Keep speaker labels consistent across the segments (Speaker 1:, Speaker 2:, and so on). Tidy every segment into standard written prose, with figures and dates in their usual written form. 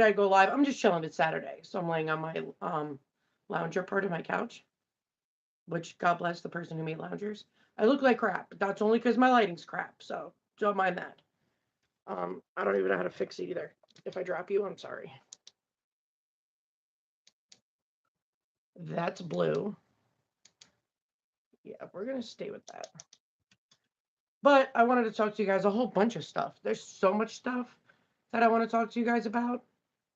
Speaker 1: I go live. I'm just chilling. It's Saturday, so I'm laying on my lounger part of my couch, which God bless the person who made loungers. I look like crap, but that's only because my lighting's crap, so don't mind that. I don't even know how to fix it either. If I drop you, I'm sorry. That's blue. Yeah, we're gonna stay with that. But I wanted to talk to you guys a whole bunch of stuff. There's so much stuff that I want to talk to you guys about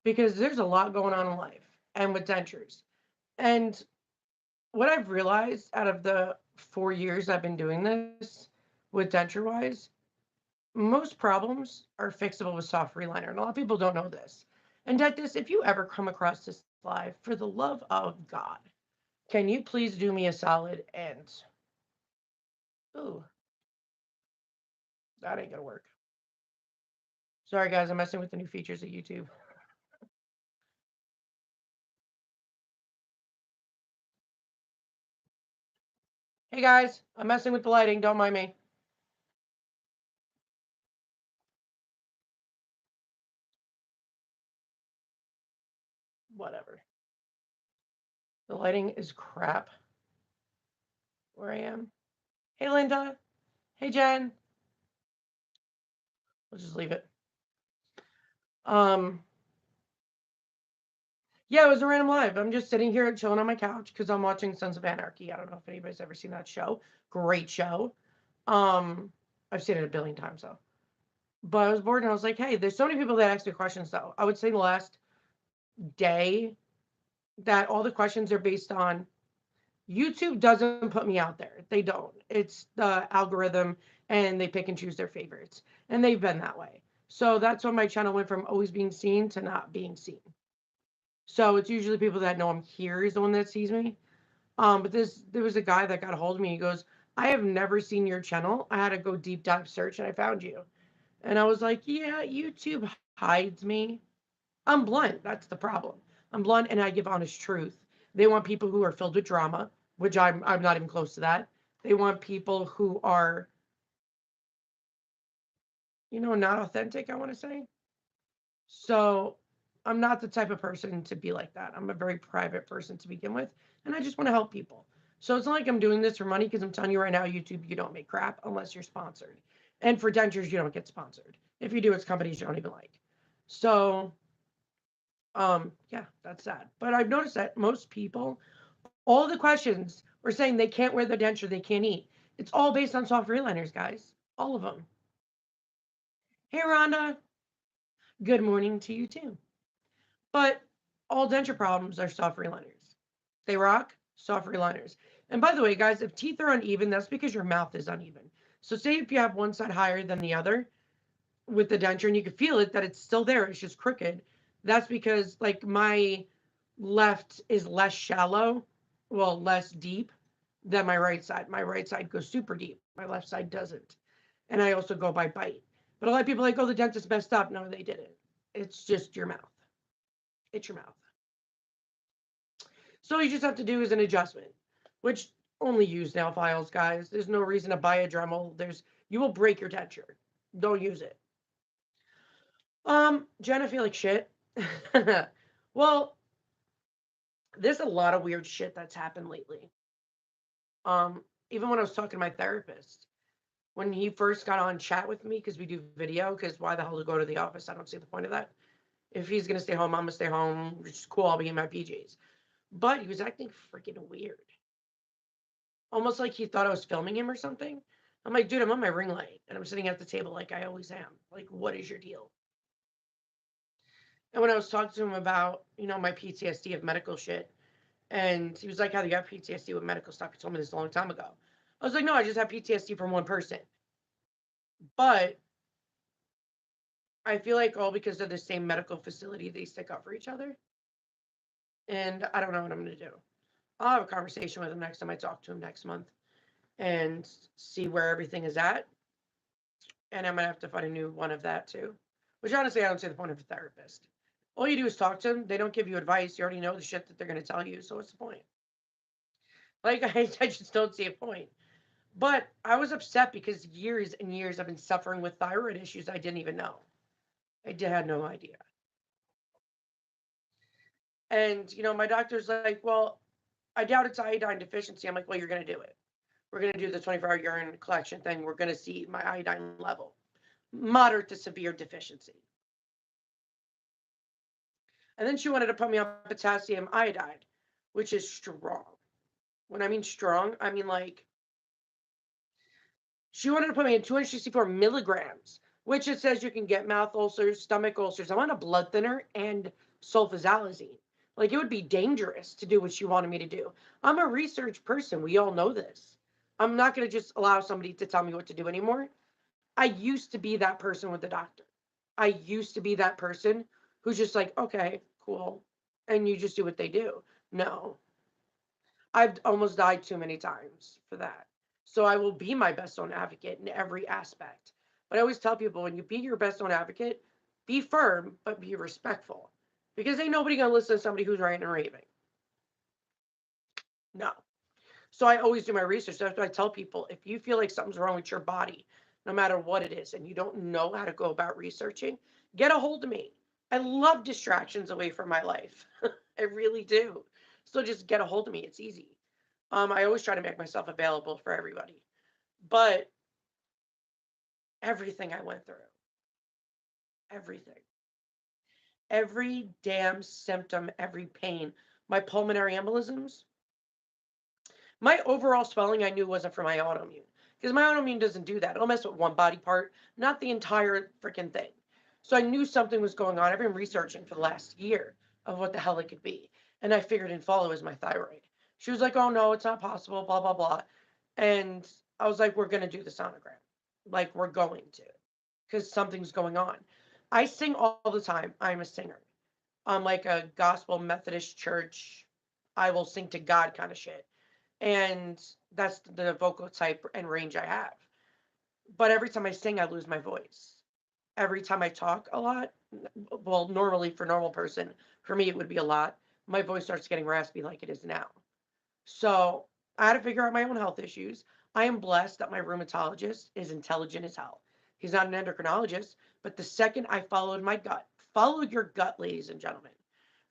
Speaker 1: because there's a lot going on in life and with dentures. And what I've realized out of the 4 years I've been doing this with denture wise, most problems are fixable with soft reliner. And a lot of people don't know this. And dentists, if you ever come across this live, for the love of God, can you please do me a solid and, ooh, that ain't gonna work. Sorry guys, I'm messing with the new features of YouTube. Hey guys, I'm messing with the lighting, don't mind me. Whatever. The lighting is crap where I am. Hey Linda. Hey Jen. We'll just leave it. Um, yeah, it was a random live. I'm just sitting here chilling on my couch because I'm watching Sons of Anarchy. I don't know if anybody's ever seen that show. Great show. Um, I've seen it a billion times though. But I was bored and I was like, hey, there's so many people that ask me questions though. I would say the last day that all the questions are based on YouTube doesn't put me out there. They don't. It's the algorithm and they pick and choose their favorites. And they've been that way. So that's when my channel went from always being seen to not being seen. So it's usually people that know I'm here is the one that sees me. But there was a guy that got a hold of me. He goes, I have never seen your channel. I had to go deep dive search and I found you. And I was like, yeah, YouTube hides me. I'm blunt. That's the problem. I'm blunt and I give honest truth. They want people who are filled with drama, which I'm not even close to that. They want people who are, not authentic, I want to say. So I'm not the type of person to be like that. I'm a very private person to begin with, and I just want to help people. So it's not like I'm doing this for money because I'm telling you right now, YouTube, you don't make crap unless you're sponsored. And for dentures, you don't get sponsored. If you do, it's companies you don't even like. So yeah, that's sad. But I've noticed that most people, all the questions were saying they can't wear the denture, they can't eat. It's all based on soft reliners, guys. All of them. Hey, Rhonda. Good morning to you too. But all denture problems are soft reliners. They rock, soft reliners. And by the way, guys, if teeth are uneven, that's because your mouth is uneven. So say if you have one side higher than the other with the denture and you can feel it that it's still there, it's just crooked. That's because like my left is less shallow, well, less deep than my right side. My right side goes super deep. My left side doesn't. And I also go by bite. But a lot of people are like, oh, the dentist messed up. No, they didn't. It's just your mouth. It's your mouth. So you just have to do is an adjustment, which only use nail files, guys. There's no reason to buy a Dremel. You will break your denture. Don't use it. Jen, I feel like shit. Well, there's a lot of weird shit that's happened lately. Even when I was talking to my therapist, when he first got on chat with me, because we do video, because why the hell to go to the office? I don't see the point of that. If he's gonna stay home, I'm gonna stay home, which is cool. I'll be in my PJs. But he was acting freaking weird. Almost like he thought I was filming him or something. I'm like, dude, I'm on my ring light and I'm sitting at the table like I always am. Like, what is your deal? And when I was talking to him about, my PTSD of medical shit, and he was like, how do you have PTSD with medical stuff? He told me this a long time ago. I was like, no, I just have PTSD from one person. But I feel like all because they're the same medical facility, they stick up for each other. And I don't know what I'm going to do. I'll have a conversation with him next time I talk to him next month and see where everything is at. And I'm going to have to find a new one of that too. Which honestly, I don't see the point of a therapist. All you do is talk to them. They don't give you advice. You already know the shit that they're going to tell you. So what's the point? Like, I just don't see a point. But I was upset because years and years I've been suffering with thyroid issues I didn't even know. Had no idea. And, my doctor's like, well, I doubt it's iodine deficiency. I'm like, well, you're going to do it. We're going to do the 24-hour urine collection thing. We're going to see my iodine level, moderate to severe deficiency. And then she wanted to put me on potassium iodide, which is strong. When I mean strong, I mean like she wanted to put me in 264 milligrams, which it says you can get mouth ulcers, stomach ulcers. I'm on a blood thinner and sulfasalazine. Like it would be dangerous to do what she wanted me to do. I'm a research person. We all know this. I'm not going to just allow somebody to tell me what to do anymore. I used to be that person with the doctor. I used to be that person who's just like, okay, cool. And you just do what they do. No, I've almost died too many times for that. So I will be my best own advocate in every aspect. But I always tell people when you be your best own advocate, be firm, but be respectful. Because ain't nobody going to listen to somebody who's ranting and raving. No. So I always do my research. That's what I tell people. If you feel like something's wrong with your body, no matter what it is, and you don't know how to go about researching, get a hold of me. I love distractions away from my life. I really do. So just get a hold of me. It's easy. I always try to make myself available for everybody. But everything I went through, everything, every damn symptom, every pain, my pulmonary embolisms, my overall swelling I knew wasn't for my autoimmune. Because my autoimmune doesn't do that. It'll mess with one body part, not the entire freaking thing. So I knew something was going on. I've been researching for the last year of what the hell it could be. And I figured in fall it was my thyroid. She was like, oh no, it's not possible, blah, blah, blah. And I was like, we're going to do the sonogram. Like, we're going to. Because something's going on. I sing all the time. I'm a singer. I'm like a gospel Methodist church, I will sing to God kind of shit. And that's the vocal type and range I have. But every time I sing, I lose my voice. Every time I talk a lot, well, normally for a normal person, for me, it would be a lot. My voice starts getting raspy like it is now. So I had to figure out my own health issues. I am blessed that my rheumatologist is intelligent as hell. He's not an endocrinologist, but the second I followed my gut, follow your gut, ladies and gentlemen.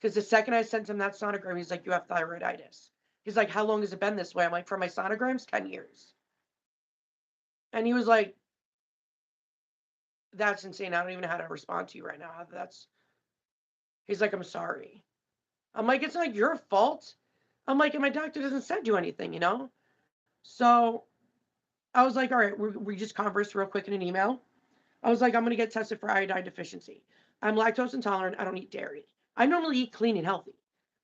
Speaker 1: Because the second I sent him that sonogram, he's like, you have thyroiditis. He's like, how long has it been this way? I'm like, for my sonograms, 10 years. And he was like, that's insane. I don't even know how to respond to you right now. He's like, I'm sorry. I'm like, it's not your fault. I'm like, and my doctor doesn't send you anything. So I was like, all right, we just conversed real quick in an email. I was like, I'm going to get tested for iodine deficiency. I'm lactose intolerant. I don't eat dairy. I normally eat clean and healthy.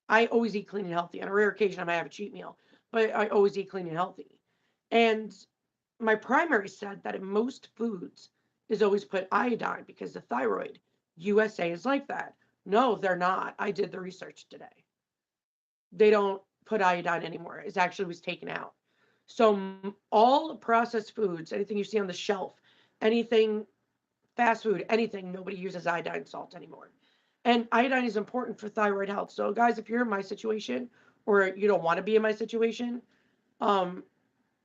Speaker 1: I always eat clean and healthy. On a rare occasion, I might have a cheat meal, but I always eat clean and healthy. And my primary said that in most foods is always put iodine because the thyroid. USA is like that. No, they're not. I did the research today. They don't put iodine anymore. It actually was taken out. So all processed foods, anything you see on the shelf, anything fast food, anything, nobody uses iodine salt anymore. And iodine is important for thyroid health. So guys, if you're in my situation or you don't want to be in my situation, um,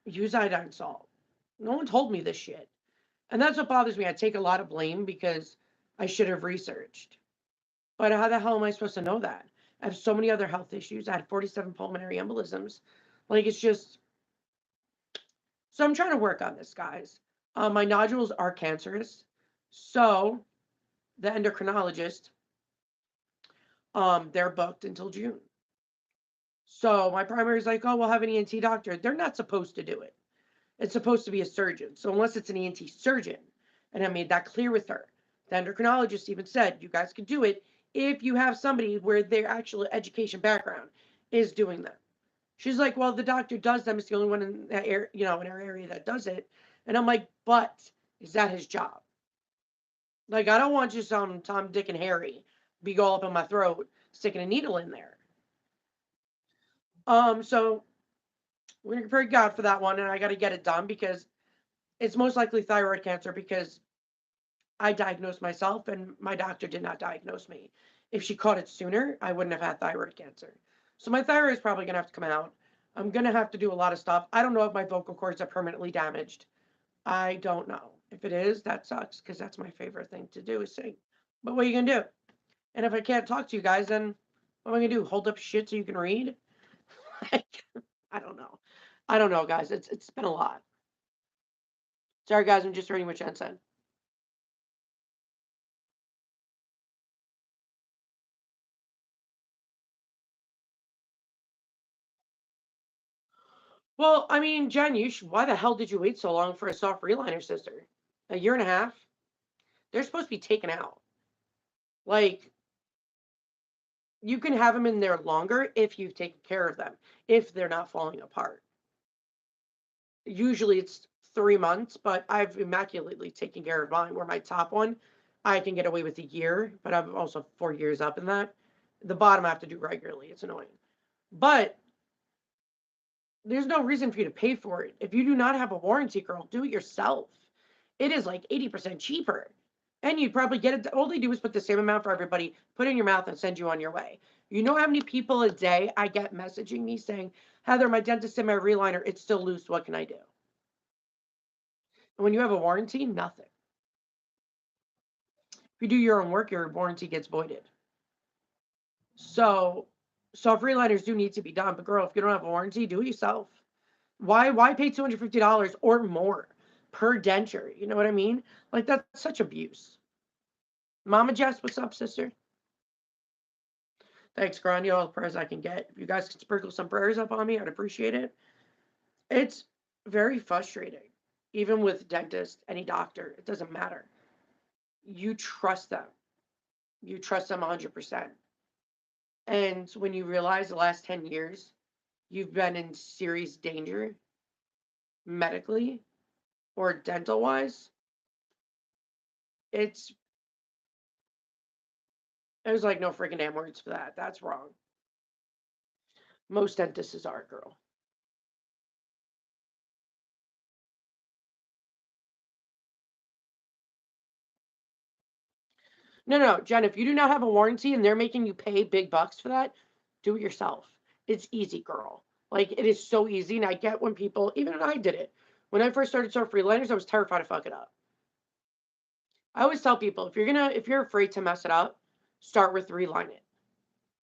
Speaker 1: use iodine salt. No one told me this shit. And that's what bothers me. I take a lot of blame because I should have researched. But how the hell am I supposed to know that? I have so many other health issues. I had 47 pulmonary embolisms. Like, it's just. So I'm trying to work on this, guys. My nodules are cancerous. So the endocrinologist, they're booked until June. So my primary is like, oh, we'll have an ENT doctor. They're not supposed to do it. It's supposed to be a surgeon. So unless it's an ENT surgeon, and I made that clear with her, the endocrinologist even said, you guys could do it if you have somebody where their actual education background is doing them. She's like, well, the doctor does them. It's the only one in that area, in our area that does it. And I'm like, but is that his job? Like, I don't want just Tom, Dick, and Harry be all up in my throat, sticking a needle in there. So we're gonna pray God for that one, and I got to get it done because it's most likely thyroid cancer because I diagnosed myself and my doctor did not diagnose me. If she caught it sooner, I wouldn't have had thyroid cancer. So my thyroid is probably gonna have to come out. I'm gonna have to do a lot of stuff. I don't know if my vocal cords are permanently damaged. I don't know. If it is, that sucks because that's my favorite thing to do is sing. But what are you gonna do? And if I can't talk to you guys, then What am I gonna do? Hold up shit so you can read? Like, I don't know. I don't know, guys. It's been a lot. Sorry, guys. I'm just reading what Jen said. Well, I mean, Jen, why the hell did you wait so long for a soft reliner, sister? A year and a half? They're supposed to be taken out. Like, you can have them in there longer if you've taken care of them, if they're not falling apart. Usually it's 3 months, but I've immaculately taken care of mine. Where my top one, I can get away with a year, but I'm also 4 years up in that. The bottom I have to do regularly. It's annoying. But there's no reason for you to pay for it. If you do not have a warranty, girl, do it yourself. It is like 80% cheaper. And you'd probably get it. All they do is put the same amount for everybody, put it in your mouth, and send you on your way. You know how many people a day I get messaging me saying, Heather, my dentist said my reliner, it's still loose. What can I do? And when you have a warranty, nothing. If you do your own work, your warranty gets voided. So soft reliners do need to be done. But girl, if you don't have a warranty, do it yourself. Why pay $250 or more per denture? You know what I mean? Like, that's such abuse. Mama Jess, what's up, sister? Thanks, girl. I need all the prayers I can get. If you guys could sprinkle some prayers up on me, I'd appreciate it. It's very frustrating. Even with dentist, any doctor, it doesn't matter. You trust them. You trust them 100%. And when you realize the last 10 years you've been in serious danger medically or dental wise, it's there's like no freaking damn words for that. That's wrong. Most dentists are, girl. No, no, Jen, if you do not have a warranty and they're making you pay big bucks for that, do it yourself. It's easy, girl. Like, it is so easy. And I get when people, even when I did it, when I first started self freeliners, I was terrified to fuck it up. I always tell people if you're afraid to mess it up, start with reline it.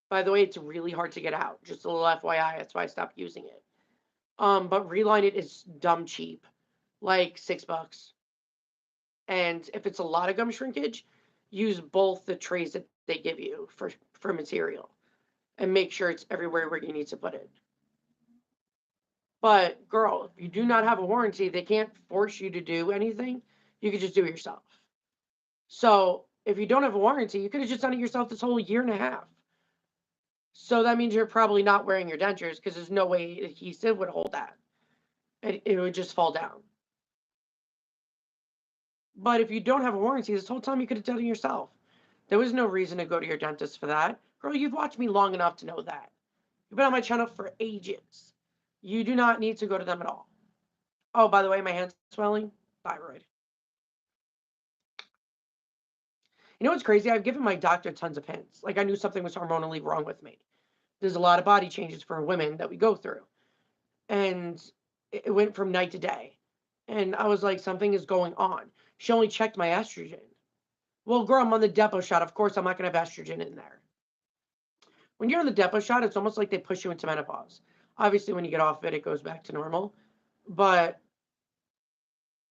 Speaker 1: By the way, it's really hard to get out. Just a little FYI, that's why I stopped using it. But reline it is dumb cheap, like $6. And if it's a lot of gum shrinkage, use both the trays that they give you for material and make sure it's everywhere where you need to put it. But girl, if you do not have a warranty, they can't force you to do anything. You could just do it yourself. So if you don't have a warranty, you could have just done it yourself this whole year and a half. So that means you're probably not wearing your dentures because there's no way adhesive would hold that. It would just fall down. But if you don't have a warranty, this whole time you could have done it yourself. There was no reason to go to your dentist for that. Girl, you've watched me long enough to know that. You've been on my channel for ages. You do not need to go to them at all. Oh, by the way, my hand's swelling. Thyroid. You know what's crazy? I've given my doctor tons of hints. Like, I knew something was hormonally wrong with me. There's a lot of body changes for women that we go through. And it went from night to day. And I was like, something is going on. She only checked my estrogen. Well, girl, I'm on the depot shot. Of course, I'm not going to have estrogen in there. When you're on the depot shot, it's almost like they push you into menopause. Obviously, when you get off it, it goes back to normal. But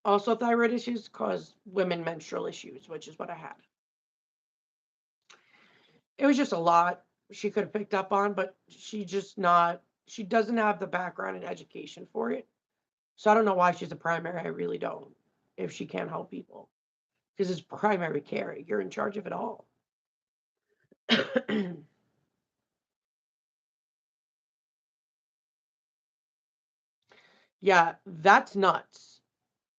Speaker 1: also, thyroid issues cause women menstrual issues, which is what I had. It was just a lot she could have picked up on, but she doesn't have the background and education for it. So I don't know why she's a primary. I really don't, if she can't help people. Because it's primary care. You're in charge of it all. Yeah, that's nuts.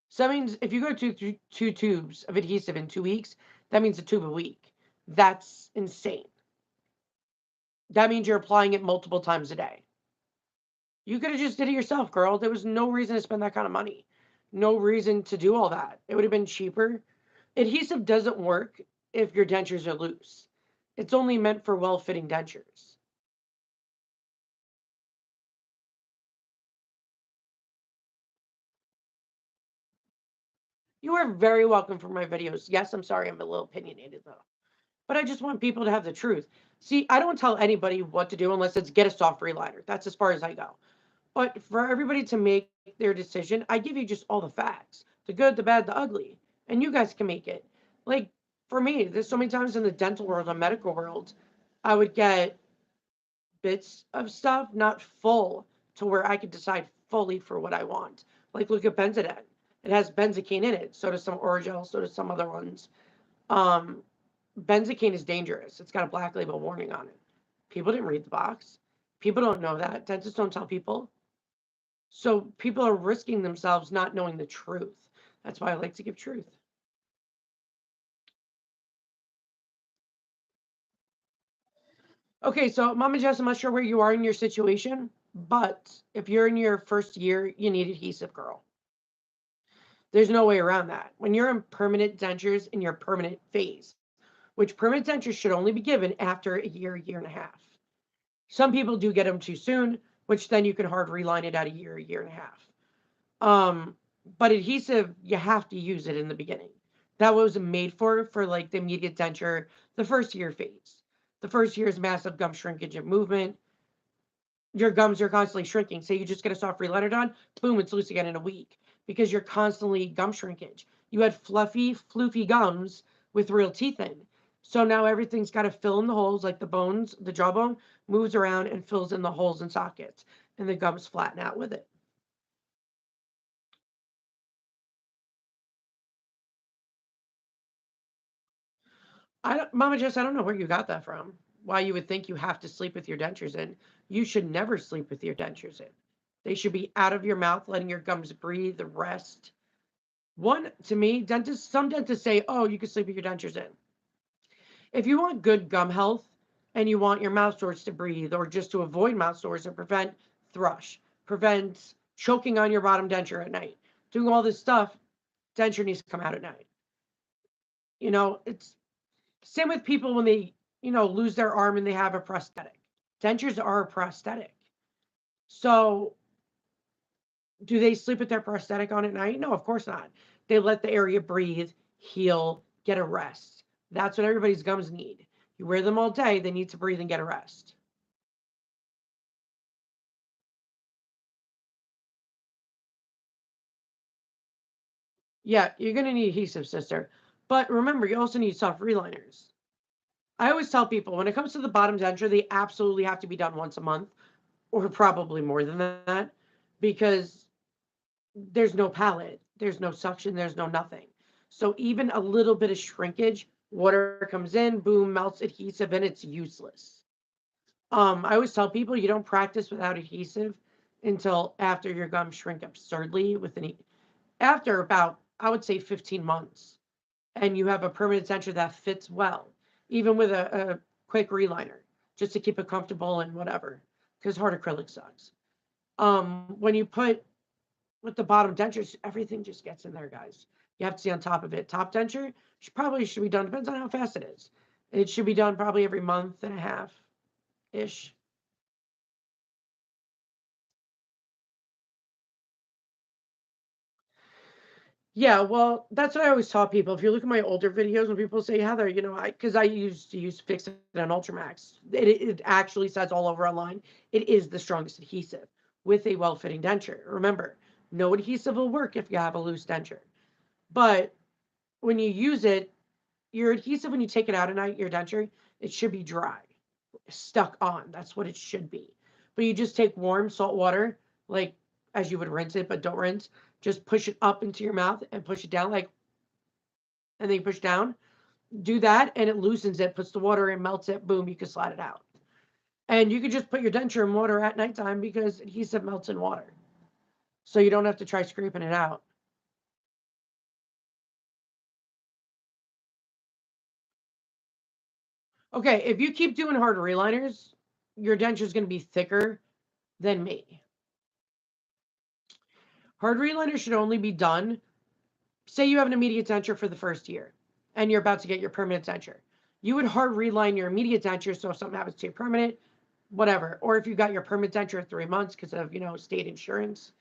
Speaker 1: So that means if you go to two tubes of adhesive in 2 weeks, that means a tube a week. That's insane. That means you're applying it multiple times a day. You could have just did it yourself, girl. There was no reason to spend that kind of money. No reason to do all that. It would have been cheaper. Adhesive doesn't work if your dentures are loose. It's only meant for well-fitting dentures. You are very welcome for my videos. Yes, I'm sorry, I'm a little opinionated though. but I just want people to have the truth. See, I don't tell anybody what to do unless it's get a soft reliner. That's as far as I go. But for everybody to make their decision, I give you just all the facts, the good, the bad, the ugly, and you guys can make it. Like for me, there's so many times in the dental world, the medical world, I would get bits of stuff, not full to where I could decide fully for what I want. Like look at Benzodent. It has benzocaine in it. So does some Oragel. So does some other ones. Um, benzocaine is dangerous. It's got a black label warning on it. People didn't read the box. People don't know that. Dentists don't tell people. So people are risking themselves not knowing the truth. That's why I like to give truth. Okay, so Mama Jess, I'm not sure where you are in your situation, but if you're in your first year, you need adhesive, girl. There's no way around that. When you're in permanent dentures in your permanent phase, which permanent dentures should only be given after a year and a half. Some people do get them too soon, which then you can hard reline it at a year and a half. But adhesive, you have to use it in the beginning. That was made for like the immediate denture, the first year phase. The first year is massive gum shrinkage and movement. Your gums are constantly shrinking. Say you just get a soft reliner done, boom, it's loose again in a week because you're constantly gum shrinkage. You had fluffy, floofy gums with real teeth in. So now everything's got to fill in the holes, like the bones, the jawbone moves around and fills in the holes and sockets, and the gums flatten out with it. Mama Jess, I don't know where you got that from. Why you would think you have to sleep with your dentures in. You should never sleep with your dentures in. They should be out of your mouth, letting your gums breathe, rest. One, to me, some dentists say, oh, you can sleep with your dentures in. If you want good gum health and you want your mouth sores to breathe or just to avoid mouth sores and prevent thrush, prevent choking on your bottom denture at night, doing all this stuff, denture needs to come out at night. It's same with people when they, lose their arm and they have a prosthetic. Dentures are a prosthetic. So, do they sleep with their prosthetic on at night? No, of course not. They let the area breathe, heal, get a rest. That's what everybody's gums need. You wear them all day, they need to breathe and get a rest. Yeah, you're going to need adhesive, sister. But remember, you also need soft reliners. I always tell people when it comes to the bottom denture, they absolutely have to be done once a month or probably more than that because there's no palate, there's no suction, there's no nothing. So even a little bit of shrinkage, water comes in, boom, melts adhesive, and it's useless. I always tell people you don't practice without adhesive until after your gums shrink absurdly after about, I would say 15 months, and you have a permanent denture that fits well, even with a quick reliner, just to keep it comfortable and whatever, because hard acrylic sucks. When you put with the bottom dentures, everything just gets in there, guys. You have to see on top of it. Top denture should be done. Depends on how fast it is. It should be done probably every month and a half ish. Yeah, well, that's what I always tell people. If you look at my older videos, when people say, Heather, because I used to use Fix It and Ultramax, it actually says all over online, it is the strongest adhesive with a well-fitting denture. Remember, no adhesive will work if you have a loose denture. But when you use it, your adhesive, when you take it out at night, your denture, it should be dry, stuck on. That's what it should be. But you just take warm salt water, like as you would rinse it, but don't rinse. Just push it up into your mouth and push it down, and then you push down. Do that, and it loosens it, puts the water in, melts it, boom, you can slide it out. And you can just put your denture in water at nighttime because adhesive melts in water. So you don't have to try scraping it out. Okay, if you keep doing hard reliners, your denture is going to be thicker than me. Hard reliner should only be done, say you have an immediate denture for the first year and you're about to get your permanent denture. You would hard reline your immediate denture so if something happens to your permanent, whatever. Or if you got your permanent denture at 3 months because of, state insurance,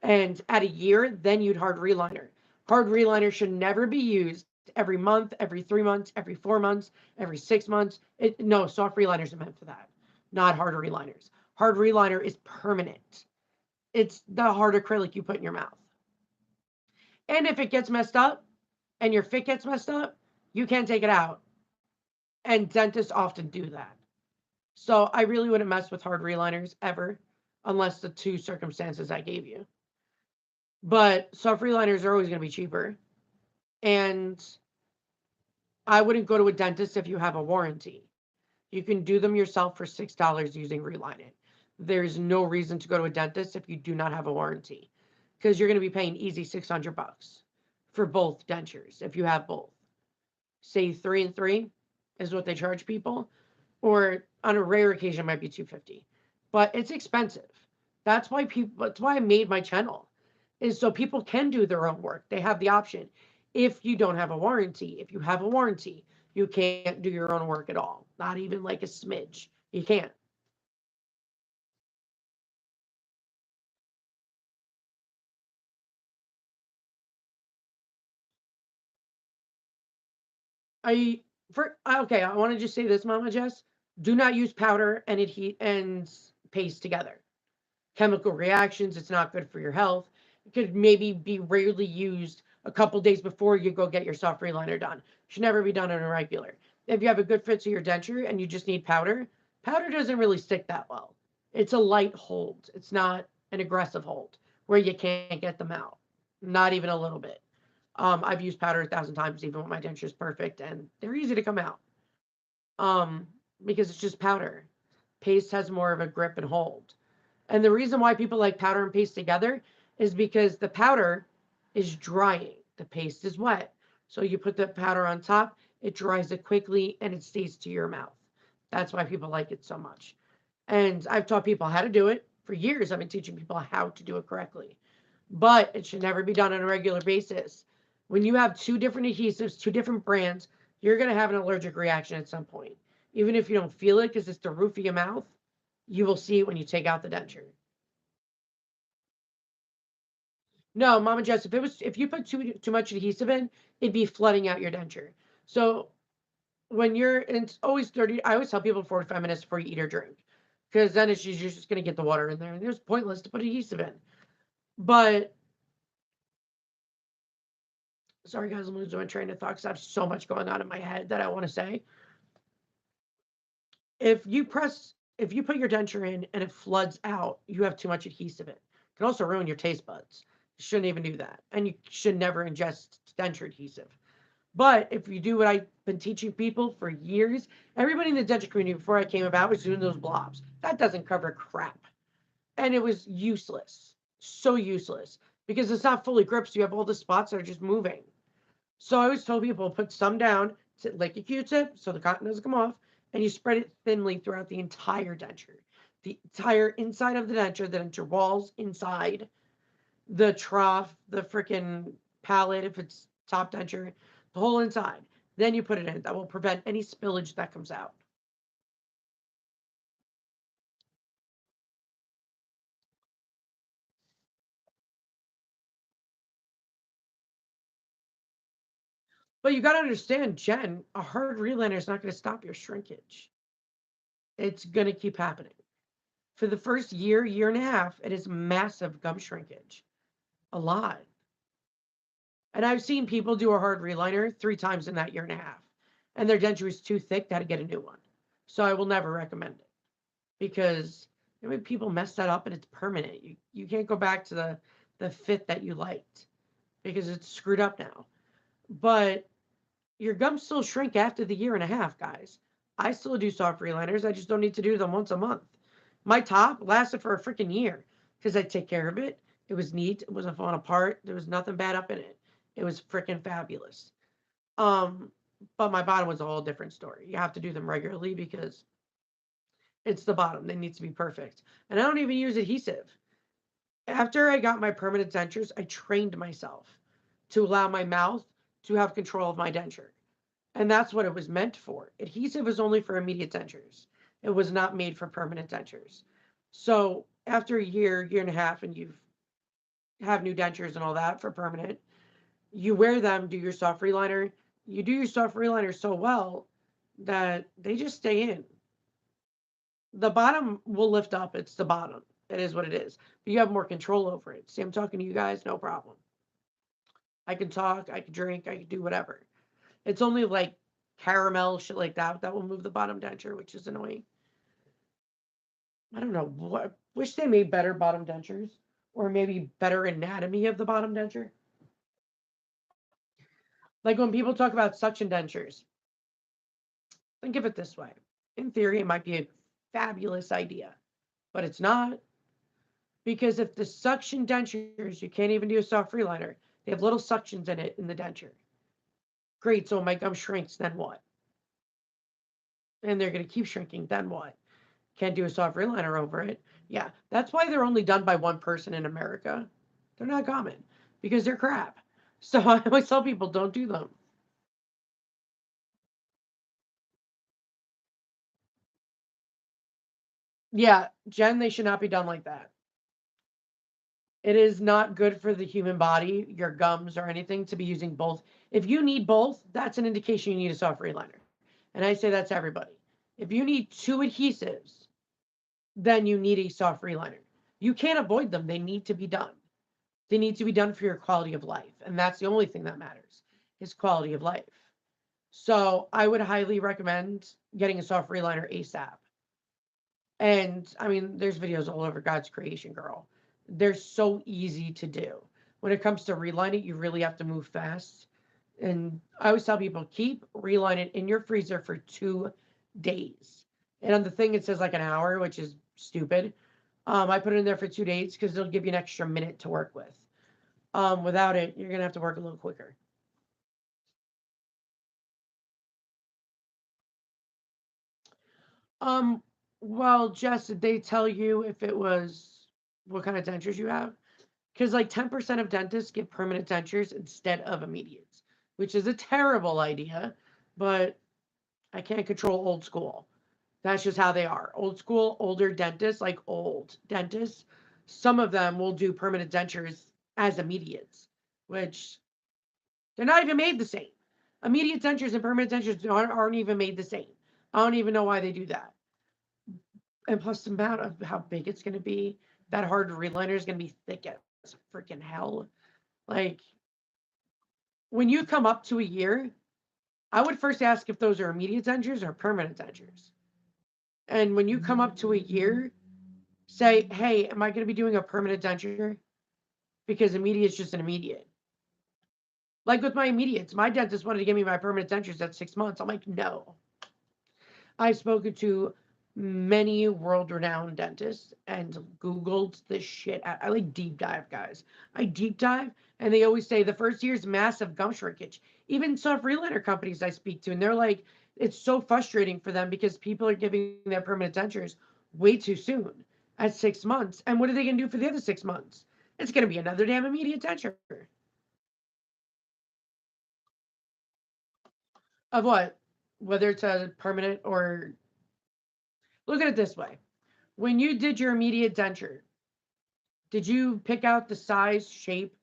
Speaker 1: and at a year, then you'd hard reliner. Hard reliner should never be used every month, every 3 months, every 4 months, every 6 months. No, soft reliners are meant for that, not hard reliners. Hard reliner is permanent. It's the hard acrylic you put in your mouth. And if it gets messed up and your fit gets messed up, you can't take it out. And dentists often do that. So I really wouldn't mess with hard reliners ever, unless the two circumstances I gave you. But soft reliners are always going to be cheaper. And I wouldn't go to a dentist if you have a warranty. You can do them yourself for $6 using Reline It. There's no reason to go to a dentist if you do not have a warranty, because you're going to be paying easy $600 for both dentures if you have both. Say 3 and 3 is what they charge people, or on a rare occasion it might be $250, but it's expensive. That's why I made my channel, is so people can do their own work. They have the option. If you don't have a warranty, if you have a warranty, you can't do your own work at all. Not even like a smidge. You can't. Okay, I want to just say this, Mama Jess. Do not use powder and paste together. Chemical reactions, it's not good for your health. It could maybe be rarely used a couple days before you go get your soft reliner done. Should never be done on a regular. If you have a good fit to your denture and you just need powder, powder doesn't really stick that well. It's a light hold. It's not an aggressive hold where you can't get them out. Not even a little bit. I've used powder 1,000 times, even when my denture is perfect, and they're easy to come out. Because it's just powder. Paste has more of a grip and hold. And the reason why people like powder and paste together is because the powder is drying. The paste is wet. So you put the powder on top, it dries it quickly, and it stays to your mouth. That's why people like it so much. And I've taught people how to do it. For years, I've been teaching people how to do it correctly. But it should never be done on a regular basis. When you have two different adhesives, two different brands, you're going to have an allergic reaction at some point. Even if you don't feel it because it's the roof of your mouth, you will see it when you take out the denture. No, Mama Jess, if you put too much adhesive in, it'd be flooding out your denture. So when it's always 30, I always tell people 45 minutes before you eat or drink, because then you're just going to get the water in there, and it's pointless to put adhesive in. But sorry, guys, I'm losing my train of thought because I have so much going on in my head that I want to say. If you put your denture in and it floods out, you have too much adhesive in. It can also ruin your taste buds. You shouldn't even do that. And you should never ingest denture adhesive. But if you do what I've been teaching people for years, everybody in the denture community before I came about was doing those blobs. That doesn't cover crap. And it was useless. So useless. Because it's not fully gripped, so you have all the spots that are just moving. So I always told people, put some down, like a Q-tip, so the cotton doesn't come off, and you spread it thinly throughout the entire denture. The entire inside of the denture walls inside, the trough, the freaking palate, if it's top denture, the whole inside. Then you put it in. That will prevent any spillage that comes out. But you got to understand, Jen, a hard reliner is not going to stop your shrinkage. It's going to keep happening. For the first year, year and a half, it is massive gum shrinkage. A lot. And I've seen people do a hard reliner 3 times in that year and a half, and their denture is too thick, they had to get a new one. So I will never recommend it, because people mess that up and it's permanent. You can't go back to the fit that you liked because it's screwed up now. But your gums still shrink after the year and a half, guys. I still do soft reliners. I just don't need to do them once a month. My top lasted for a freaking year because I take care of it. It was neat. It wasn't falling apart. There was nothing bad up in it. It was freaking fabulous. But my bottom was a whole different story. You have to do them regularly because it's the bottom. They need to be perfect. And I don't even use adhesive. After I got my permanent dentures, I trained myself to allow my mouth to have control of my denture. And that's what it was meant for. Adhesive is only for immediate dentures. It was not made for permanent dentures. So after a year, year and a half, and you have new dentures and all that for permanent, you wear them, do your soft reliner, you do your soft reliner so well that they just stay in. The bottom will lift up. It's the bottom. It is what it is. But you have more control over it. See, I'm talking to you guys, no problem. I can talk, I can drink, I can do whatever. It's only like caramel, shit like that will move the bottom denture, which is annoying. I don't know. What wish they made better bottom dentures or maybe better anatomy of the bottom denture. Like when people talk about suction dentures, think of it this way. In theory, it might be a fabulous idea, but it's not. Because if the suction dentures, you can't even do a soft reliner, they have little suctions in it in the denture. Great, so my gum shrinks, then what? And they're going to keep shrinking, then what? Can't do a soft reliner over it. Yeah, that's why they're only done by one person in America. They're not common because they're crap. So I always tell people don't do them. Yeah, Jen, they should not be done like that. It is not good for the human body, your gums, or anything to be using both. If you need both, that's an indication you need a soft reliner. And I say that's everybody. If you need two adhesives, then you need a soft reliner. You can't avoid them. They need to be done. They need to be done for your quality of life. And that's the only thing that matters is quality of life. So I would highly recommend getting a soft reliner ASAP. And I mean, there's videos all over God's creation, girl. They're so easy to do. When it comes to relining, you really have to move fast. And I always tell people keep relining in your freezer for 2 days. And on the thing, it says like an hour, which is stupid. I put it in there for 2 days because it'll give you an extra minute to work with. Without it, you're going to have to work a little quicker. Um, well, Jess, did they tell you if it was what kind of dentures you have? Because like 10% of dentists give permanent dentures instead of immediates, which is a terrible idea, but I can't control old school. That's just how they are. Old school, older dentists, like old dentists, some of them will do permanent dentures as immediates, which they're not even made the same. Immediate dentures and permanent dentures aren't even made the same. I don't even know why they do that. And plus the amount of how big it's going to be, that hard reliner is going to be thick as freaking hell. Like when you come up to a year, I would first ask if those are immediate dentures or permanent dentures. And when you come up to a year, say, hey, am I going to be doing a permanent denture? Because immediate is just an immediate. Like with my immediates, my dentist wanted to give me my permanent dentures at 6 months. I'm like, no. I've spoken to many world-renowned dentists and Googled this shit. I like deep dive, guys. I deep dive, and they always say the first year is massive gum shrinkage. Even soft reliner companies I speak to, and they're like, it's so frustrating for them because people are giving their permanent dentures way too soon at 6 months. And what are they going to do for the other 6 months? It's going to be another damn immediate denture. Of what? Whether it's a permanent or look at it this way. When you did your immediate denture, did you pick out the size, shape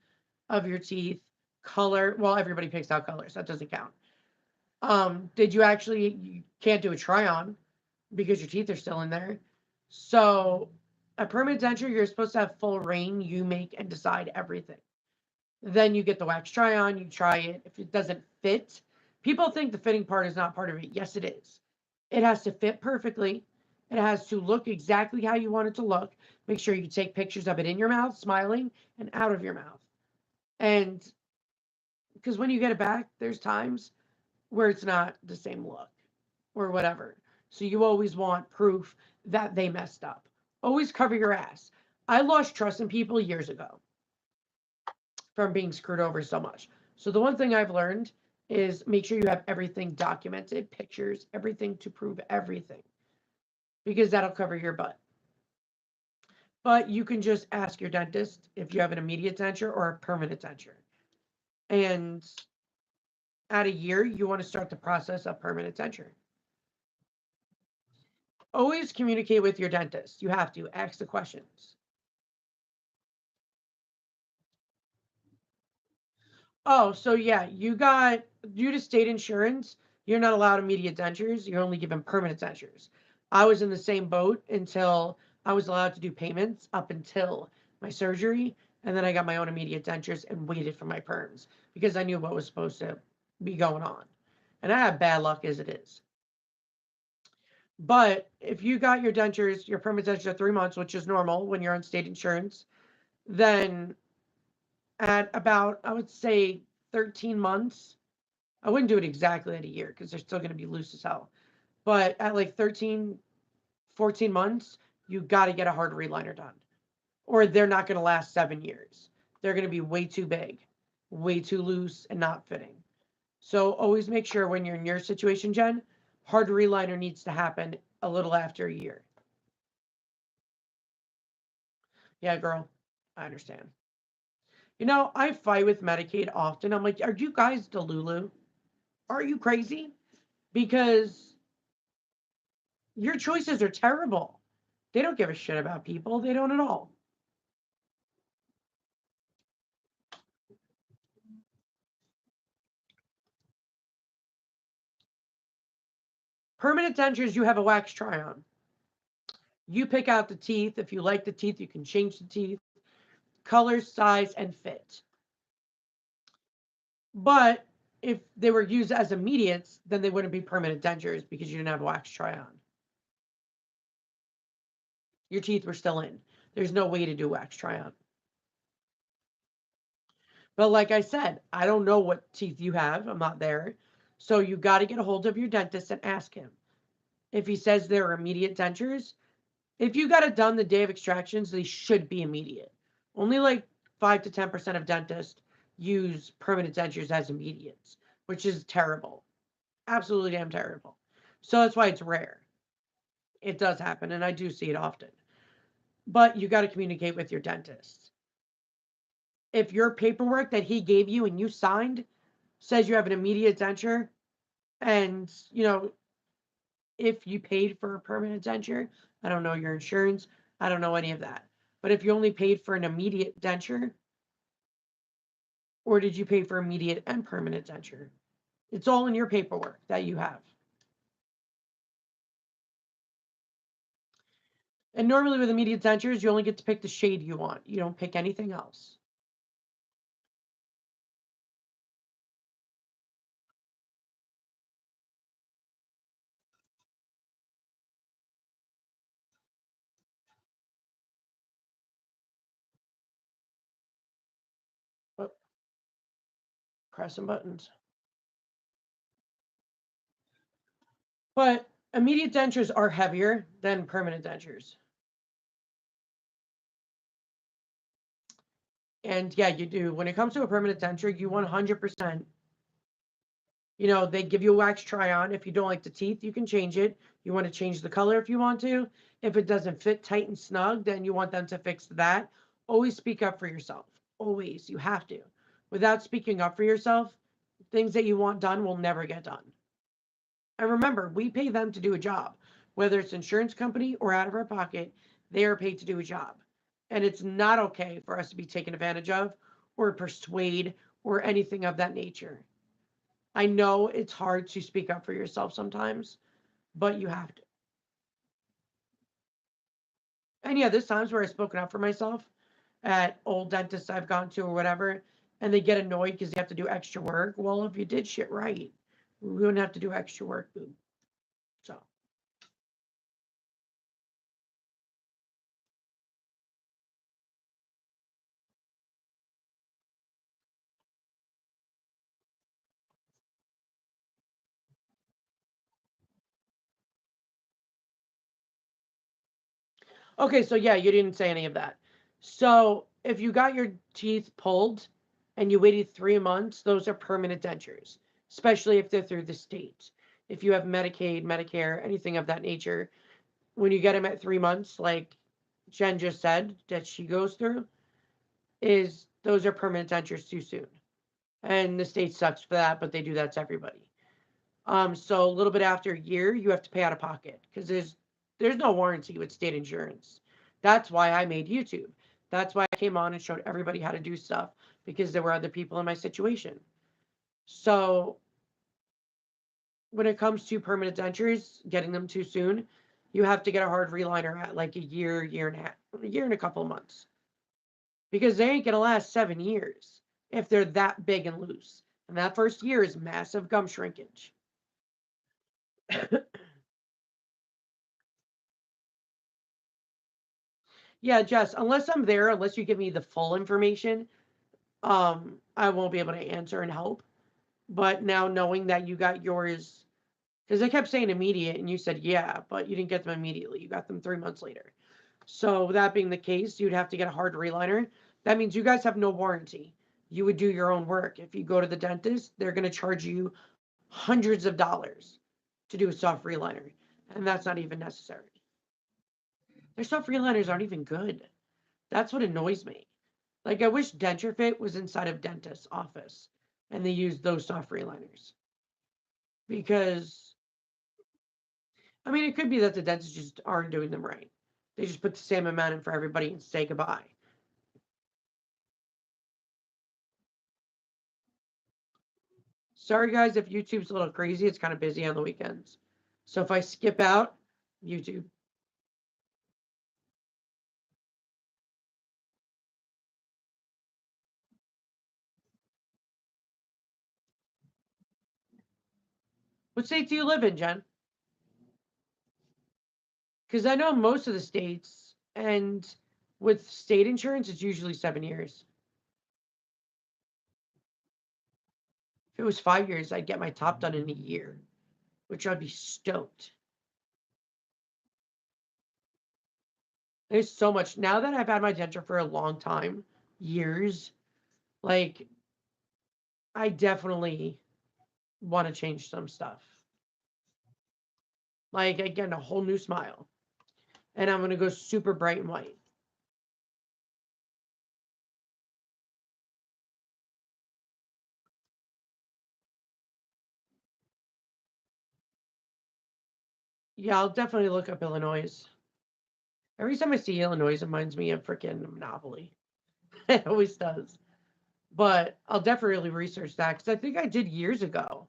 Speaker 1: of your teeth, color? Well, everybody picks out colors. That doesn't count. Did you actually, you can't do a try on because your teeth are still in there. So a permanent denture, you're supposed to have full reign. You make and decide everything. Then you get the wax try on, you try it. If it doesn't fit, people think the fitting part is not part of it. Yes, it is. It has to fit perfectly. It has to look exactly how you want it to look. Make sure you take pictures of it in your mouth, smiling, and out of your mouth. And because when you get it back, there's times where it's not the same look or whatever. So you always want proof that they messed up. Always cover your ass. I lost trust in people years ago from being screwed over so much. So the one thing I've learned is make sure you have everything documented, pictures, everything to prove everything, because that'll cover your butt. But you can just ask your dentist if you have an immediate denture or a permanent denture. And at a year, you want to start the process of permanent denture. Always communicate with your dentist. You have to ask the questions. Oh, so yeah, you got due to state insurance, you're not allowed immediate dentures. You're only given permanent dentures. I was in the same boat until I was allowed to do payments up until my surgery. And then I got my own immediate dentures and waited for my perms because I knew what was supposed to be going on. And I have bad luck as it is. But if you got your dentures, your permanent dentures at 3 months, which is normal when you're on state insurance, then at about, I would say 13 months, I wouldn't do it exactly at a year because they're still going to be loose as hell. But at like 13, 14 months, you got to get a hard reliner done. Or they're not going to last 7 years. They're going to be way too big, way too loose, and not fitting. So always make sure when you're in your situation, Jen, hard reliner needs to happen a little after a year. Yeah, girl, I understand. You know, I fight with Medicaid often. I'm like, are you guys Delulu? Are you crazy? Because your choices are terrible. They don't give a shit about people. They don't at all. Permanent dentures, you have a wax try on. You pick out the teeth. If you like the teeth, you can change the teeth, color, size, and fit. But if they were used as immediates, then they wouldn't be permanent dentures because you didn't have wax try on. Your teeth were still in. There's no way to do wax try on. But like I said, I don't know what teeth you have. I'm not there. So you got to get a hold of your dentist and ask him. If he says they're immediate dentures, if you got it done the day of extractions, they should be immediate. Only like 5 to 10% of dentists use permanent dentures as immediates, which is terrible. Absolutely damn terrible. So that's why it's rare. It does happen, and I do see it often. But you got to communicate with your dentist. If your paperwork that he gave you and you signed says you have an immediate denture, and if you paid for a permanent denture, I don't know your insurance, I don't know any of that. But if you only paid for an immediate denture, or did you pay for immediate and permanent denture? It's all in your paperwork that you have. And normally with immediate dentures, you only get to pick the shade you want. You don't pick anything else. Oh, pressing buttons. But immediate dentures are heavier than permanent dentures. And yeah, you do. When it comes to a permanent denture, you 100%, they give you a wax try on. If you don't like the teeth, you can change it. You want to change the color if you want to. If it doesn't fit tight and snug, then you want them to fix that. Always speak up for yourself. Always. You have to. Without speaking up for yourself, things that you want done will never get done. And remember, we pay them to do a job. Whether it's insurance company or out of our pocket, they are paid to do a job. And it's not okay for us to be taken advantage of or persuade or anything of that nature. I know it's hard to speak up for yourself sometimes, but you have to. And yeah, there's times where I've spoken up for myself at old dentists I've gone to or whatever, and they get annoyed because they have to do extra work. Well, if you did shit right, we wouldn't have to do extra work, boo. So. Okay, so yeah, you didn't say any of that. So if you got your teeth pulled and you waited 3 months, those are permanent dentures, especially if they're through the state. If you have Medicaid, Medicare, anything of that nature, when you get them at 3 months, like Jen just said that she goes through, is those are permanent dentures too soon. And the state sucks for that, but they do that to everybody. So a little bit after a year, you have to pay out of pocket because there's no warranty with state insurance. That's why I made YouTube. That's why I came on and showed everybody how to do stuff because there were other people in my situation. So when it comes to permanent dentures, getting them too soon, you have to get a hard reliner at like a year and a half, a year and a couple of months. Because they ain't gonna last 7 years if they're that big and loose. And that first year is massive gum shrinkage. Yeah, Jess, unless I'm there, unless you give me the full information, I won't be able to answer and help. But now knowing that you got yours, because I kept saying immediate, and you said yeah, but you didn't get them immediately. You got them 3 months later. So that being the case, you'd have to get a hard reliner. That means you guys have no warranty. You would do your own work. If you go to the dentist, they're going to charge you hundreds of dollars to do a soft reliner, and that's not even necessary. Their soft reliners aren't even good. That's what annoys me. Like, I wish Denture Fit was inside of dentist's office and they used those soft reliners. Because, I mean, it could be that the dentists just aren't doing them right. They just put the same amount in for everybody and say goodbye. Sorry, guys, if YouTube's a little crazy. It's kind of busy on the weekends. So if I skip out, YouTube. What state do you live in, Jen? Because I know most of the states, and with state insurance, it's usually 7 years. If it was 5 years, I'd get my top done in a year, which I'd be stoked. There's so much. Now that I've had my denture for a long time, years, like, I definitely want to change some stuff. Like, again, a whole new smile. And I'm going to go super bright and white. Yeah, I'll definitely look up Illinois. Every time I see Illinois, it reminds me of freaking Monopoly. It always does. But I'll definitely research that because I think I did years ago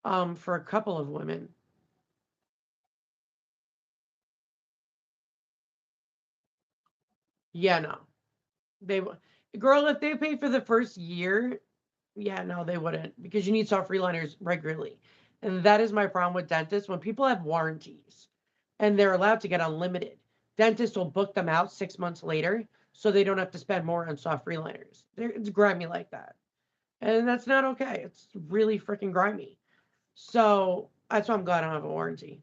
Speaker 1: for a couple of women. Yeah, no. They girl, if they pay for the first year, yeah, no, they wouldn't because you need soft reliners regularly. And that is my problem with dentists. When people have warranties and they're allowed to get unlimited, dentists will book them out 6 months later so they don't have to spend more on soft reliners. It's grimy like that. And that's not okay. It's really freaking grimy. So that's why I'm glad I don't have a warranty.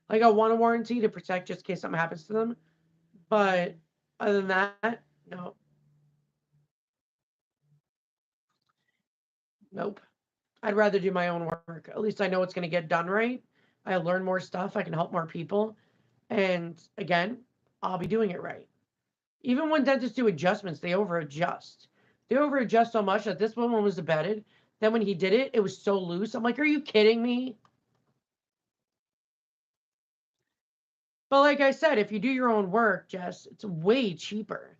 Speaker 1: Like, I want a warranty to protect just in case something happens to them. But other than that, no. Nope. I'd rather do my own work. At least I know it's going to get done right. I learn more stuff. I can help more people. And again, I'll be doing it right. Even when dentists do adjustments, they over adjust. They over adjust so much that this one was embedded. Then when he did it, it was so loose. I'm like, are you kidding me? But like I said, if you do your own work, Jess, it's way cheaper.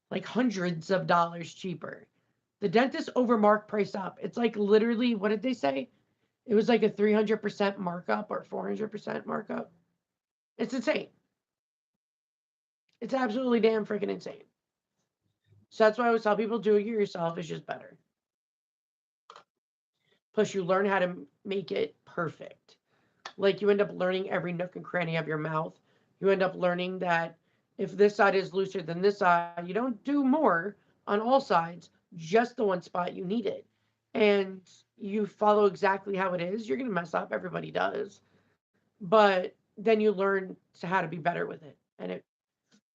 Speaker 1: Like hundreds of dollars cheaper. The dentist over mark price up. It's like literally, what did they say? It was like a 300% markup or 400% markup. It's insane. It's absolutely damn freaking insane. So that's why I always tell people do it yourself is just better. Plus, you learn how to make it perfect. Like, you end up learning every nook and cranny of your mouth. You end up learning that if this side is looser than this side, you don't do more on all sides, just the one spot you need it. And you follow exactly how it is. You're going to mess up. Everybody does. But then you learn to how to be better with it. And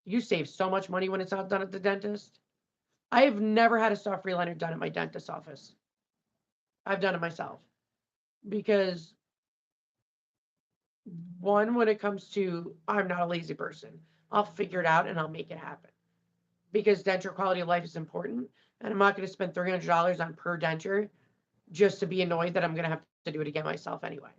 Speaker 1: you save so much money when it's not done at the dentist. I have never had a soft reliner done at my dentist's office. I've done it myself because one, when it comes to, I'm not a lazy person. I'll figure it out and I'll make it happen because denture quality of life is important. And I'm not going to spend $300 on per denture just to be annoyed that I'm going to have to do it again myself anyway.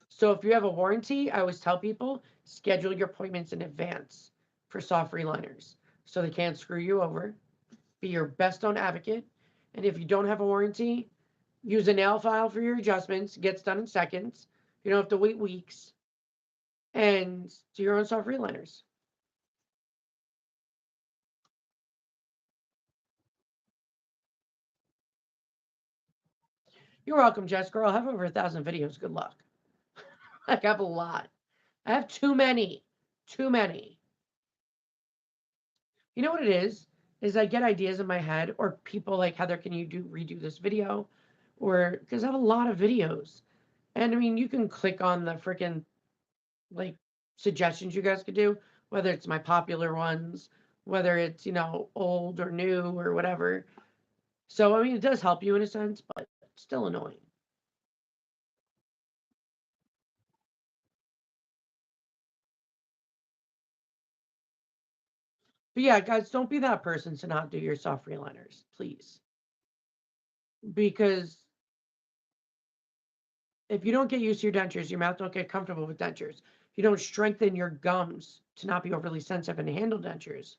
Speaker 1: So if you have a warranty, I always tell people schedule your appointments in advance for soft reliners so they can't screw you over. Be your best own advocate. And if you don't have a warranty, Use a nail file for your adjustments. It gets done in seconds. You don't have to wait weeks. And do your own soft reliners. You're welcome, Jess. Girl, I have over 1,000 videos. Good luck. I have a lot. I have too many. Too many. You know what it is? Is I get ideas in my head, or people like, Heather, can you redo this video? Or because I have a lot of videos. And I mean, you can click on the freaking like suggestions you guys could do, whether it's my popular ones, whether it's, old or new or whatever. So, I mean, it does help you in a sense, but it's still annoying. But yeah, guys, don't be that person to not do your soft reliners, please. Because if you don't get used to your dentures, your mouth don't get comfortable with dentures. If you don't strengthen your gums to not be overly sensitive and handle dentures,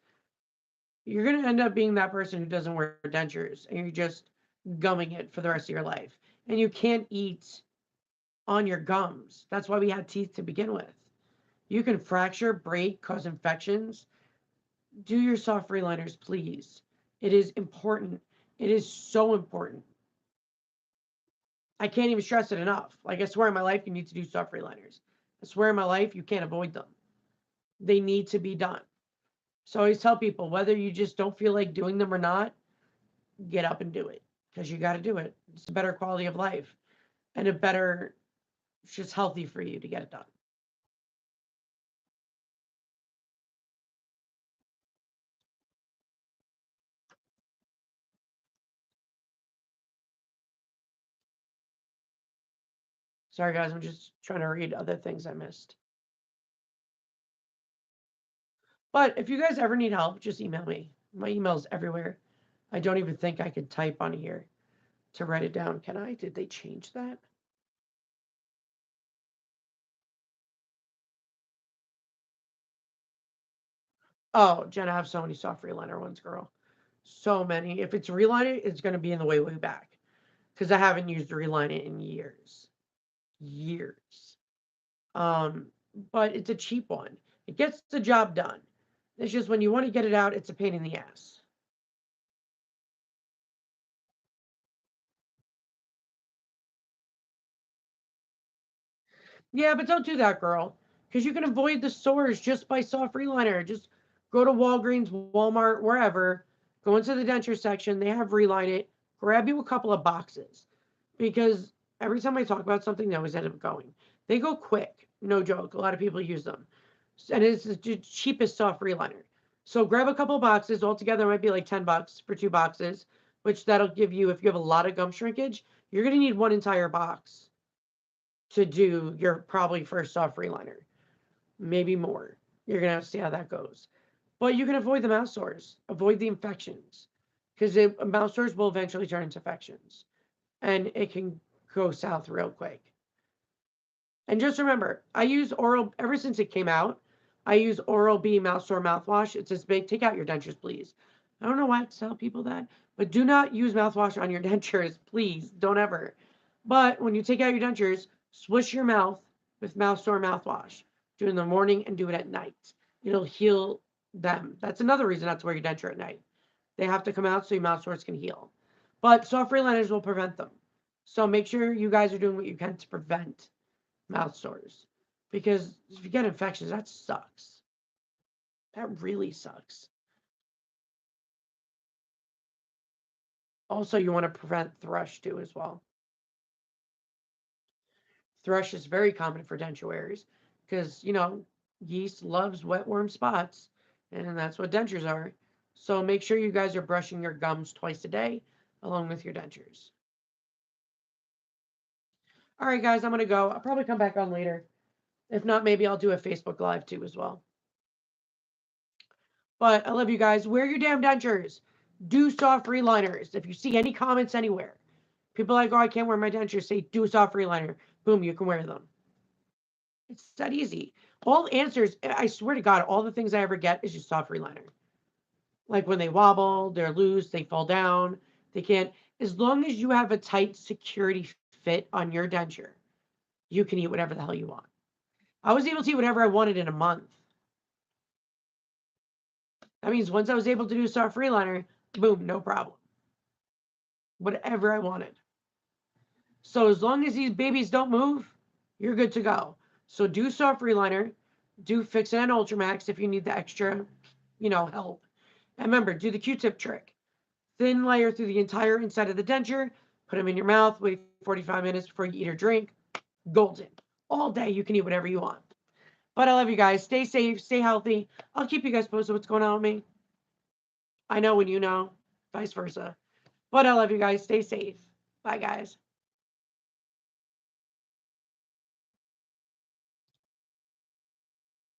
Speaker 1: you're going to end up being that person who doesn't wear dentures and you're just gumming it for the rest of your life. And you can't eat on your gums. That's why we had teeth to begin with. You can fracture, break, cause infections. Do your soft reliners, please. It is important. It is so important. I can't even stress it enough. Like, I swear in my life, you need to do soft reliners. I swear in my life, you can't avoid them. They need to be done. So I always tell people, whether you just don't feel like doing them or not, get up and do it because you got to do it. It's a better quality of life and it's just healthy for you to get it done. Sorry, guys, I'm just trying to read other things I missed. But if you guys ever need help, just email me. My email's everywhere. I don't even think I could type on here to write it down. Can I? Did they change that? Oh, Jen, I have so many soft reliner ones, girl. So many. If it's reliner, it's going to be in the way back because I haven't used reliner in years. Years. But it's a cheap one. It gets the job done. It's just when you want to get it out, it's a pain in the ass. Yeah, but don't do that, girl, because you can avoid the sores just by soft reliner. Just go to Walgreens, Walmart, wherever, go into the denture section. They have Reline It. Grab you a couple of boxes because every time I talk about something, they always end up going. They go quick, no joke. A lot of people use them, and it's the cheapest soft reliner. So grab a couple of boxes. Altogether, it might be like $10 for 2 boxes, which that'll give you, if you have a lot of gum shrinkage, you're going to need one entire box to do your probably first soft reliner, maybe more. You're gonna have to see how that goes. But you can avoid the mouth sores, avoid the infections, because mouth sores will eventually turn into infections, and it can go south real quick. And just remember, I use Oral ever since it came out. I use Oral-B mouth sore mouthwash. It's this big. Take out your dentures, please. I don't know why I tell people that, but do not use mouthwash on your dentures, please. Don't ever. But when you take out your dentures, swish your mouth with mouth sore mouthwash. Do it in the morning and do it at night. It'll heal them. That's another reason not to wear your denture at night. They have to come out so your mouth sores can heal. But soft reliners will prevent them. So make sure you guys are doing what you can to prevent mouth sores. Because if you get infections, that sucks. That really sucks. Also, you want to prevent thrush too as well. Thrush is very common for denture because, yeast loves wet, warm spots, and that's what dentures are. So make sure you guys are brushing your gums twice a day along with your dentures. All right, guys, I'm going to go. I'll probably come back on later. If not, maybe I'll do a Facebook Live too as well. But I love you guys. Wear your damn dentures. Do soft reliners. If you see any comments anywhere, people like, oh, I can't wear my dentures, say, do a soft reliner. Boom, you can wear them. It's that easy. All answers, I swear to God, all the things I ever get is just soft reliner. Like when they wobble, they're loose, they fall down, they can't. As long as you have a tight security fit on your denture, you can eat whatever the hell you want. I was able to eat whatever I wanted in a month. That means once I was able to do soft reliner, boom, no problem. Whatever I wanted. So as long as these babies don't move, you're good to go. So do soft reliner, do fix it on Ultramax if you need the extra, help. And remember, do the Q-tip trick. Thin layer through the entire inside of the denture, put them in your mouth, wait 45 minutes before you eat or drink. Golden. All day you can eat whatever you want. But I love you guys. Stay safe, stay healthy. I'll keep you guys posted what's going on with me. I know when you know, vice versa. But I love you guys. Stay safe. Bye, guys.